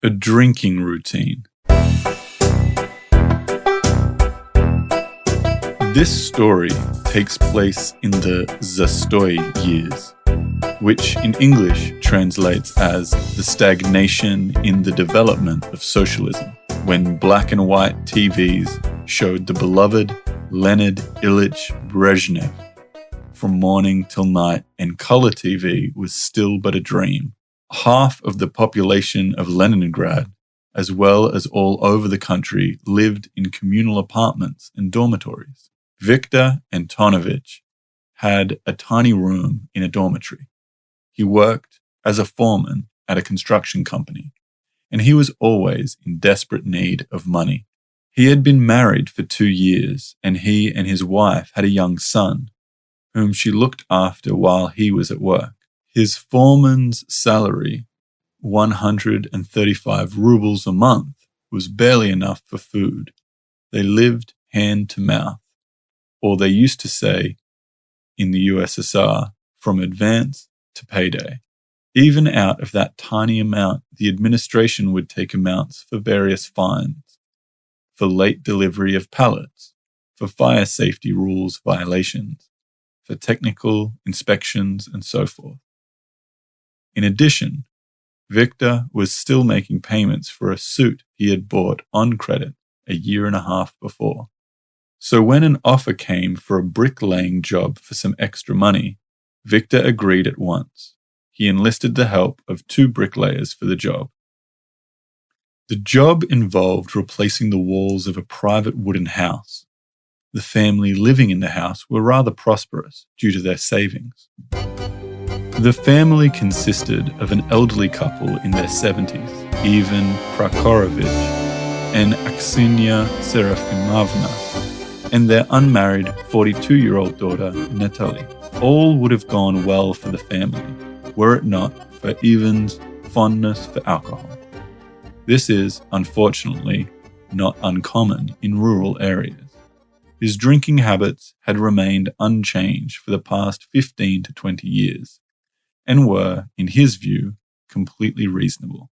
A drinking routine. This story takes place in the Zastoy years, which in English translates as the stagnation in the development of socialism, when black and white TVs showed the beloved Leonid Ilyich Brezhnev from morning till night, and color TV was still but a dream. Half of the population of Leningrad, as well as all over the country, lived in communal apartments and dormitories. Viktor Antonovich had a tiny room in a dormitory. He worked as a foreman at a construction company, and he was always in desperate need of money. He had been married for 2 years, and he and his wife had a young son, whom she looked after while he was at work. His foreman's salary, 135 rubles a month, was barely enough for food. They lived hand to mouth, or they used to say, in the USSR, from advance to payday. Even out of that tiny amount, the administration would take amounts for various fines, for late delivery of pallets, for fire safety rules violations, for technical inspections, and so forth. In addition, Viktor was still making payments for a suit he had bought on credit a year and a half before. So when an offer came for a bricklaying job for some extra money, Viktor agreed at once. He enlisted the help of 2 bricklayers for the job. The job involved replacing the walls of a private wooden house. The family living in the house were rather prosperous due to their savings. The family consisted of an elderly couple in their 70s, Ivan Prokorovich and Aksiniya Serafimovna, and their unmarried 42-year-old daughter, Natalie. All would have gone well for the family, were it not for Ivan's fondness for alcohol. This is, unfortunately, not uncommon in rural areas. His drinking habits had remained unchanged for the past 15 to 20 years, and were, in his view, completely reasonable.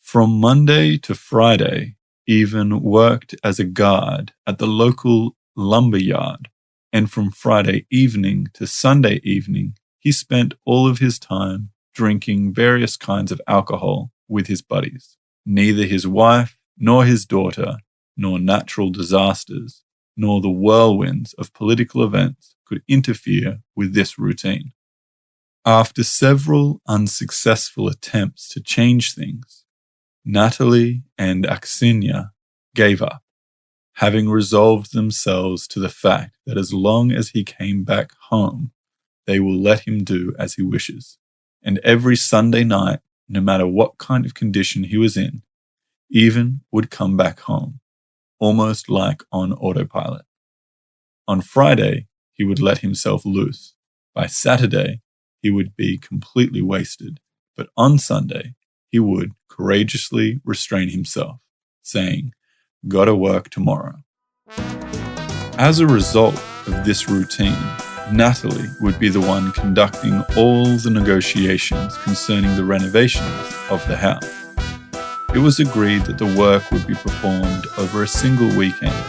From Monday to Friday, Ivan worked as a guard at the local lumber yard, and from Friday evening to Sunday evening, he spent all of his time drinking various kinds of alcohol with his buddies. Neither his wife, nor his daughter, nor natural disasters, nor the whirlwinds of political events could interfere with this routine. After several unsuccessful attempts to change things, Natalie and Aksiniya gave up, having resolved themselves to the fact that as long as he came back home, they will let him do as he wishes. And every Sunday night, no matter what kind of condition he was in, Ivan would come back home, almost like on autopilot. On Friday, he would let himself loose. By Saturday, he would be completely wasted, but on Sunday, he would courageously restrain himself, saying, "Gotta work tomorrow." As a result of this routine, Natalie would be the one conducting all the negotiations concerning the renovations of the house. It was agreed that the work would be performed over a single weekend,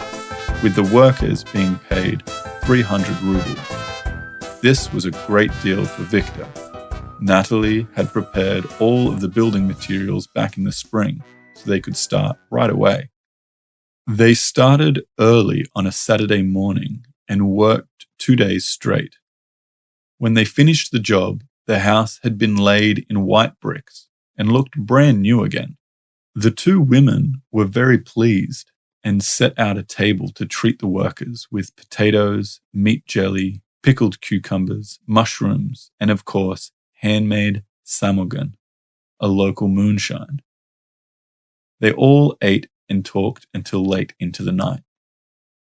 with the workers being paid 300 rubles. This was a great deal for Viktor. Natalie had prepared all of the building materials back in the spring, so they could start right away. They started early on a Saturday morning and worked 2 days straight. When they finished the job, the house had been laid in white bricks and looked brand new again. The 2 women were very pleased and set out a table to treat the workers with potatoes, meat jelly, pickled cucumbers, mushrooms, and of course, handmade samogan, a local moonshine. They all ate and talked until late into the night.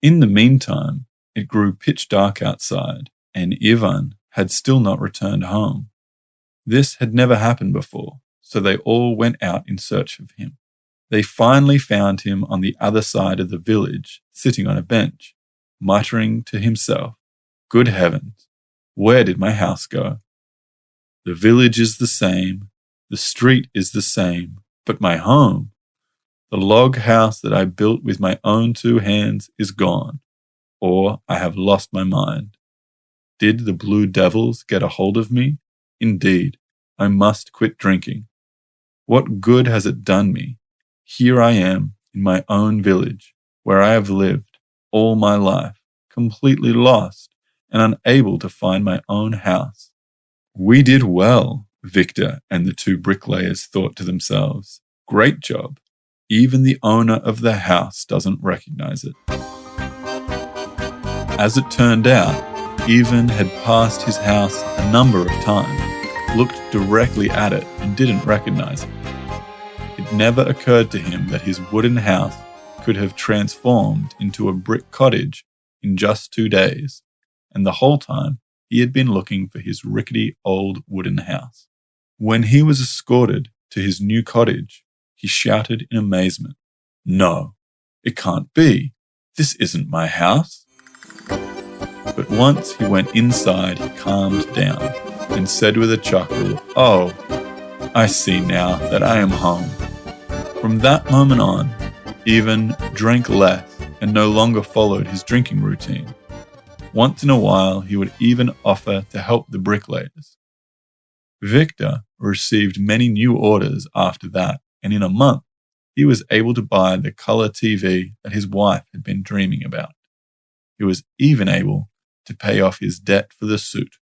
In the meantime, it grew pitch dark outside, and Ivan had still not returned home. This had never happened before, so they all went out in search of him. They finally found him on the other side of the village, sitting on a bench, muttering to himself, "Good heavens, where did my house go? The village is the same, the street is the same, but my home The log house that I built with my own 2 hands is gone, or I have lost my mind. Did the blue devils get a hold of me? Indeed, I must quit drinking. What good has it done me? Here I am in my own village, where I have lived all my life, completely lost and unable to find my own house. We did well, Victor and the 2 bricklayers thought to themselves. Great job. Even the owner of the house doesn't recognize it. As it turned out, Ivan had passed his house a number of times, looked directly at it and didn't recognize it. It never occurred to him that his wooden house could have transformed into a brick cottage in just 2 days, and the whole time he had been looking for his rickety old wooden house. When he was escorted to his new cottage, he shouted in amazement, "No, it can't be. This isn't my house." But once he went inside, he calmed down and said with a chuckle, "Oh, I see now that I am home." From that moment on, Ivan drank less and no longer followed his drinking routine. Once in a while, he would even offer to help the bricklayers. Victor received many new orders after that, and in a month, he was able to buy the color TV that his wife had been dreaming about. He was even able to pay off his debt for the suit.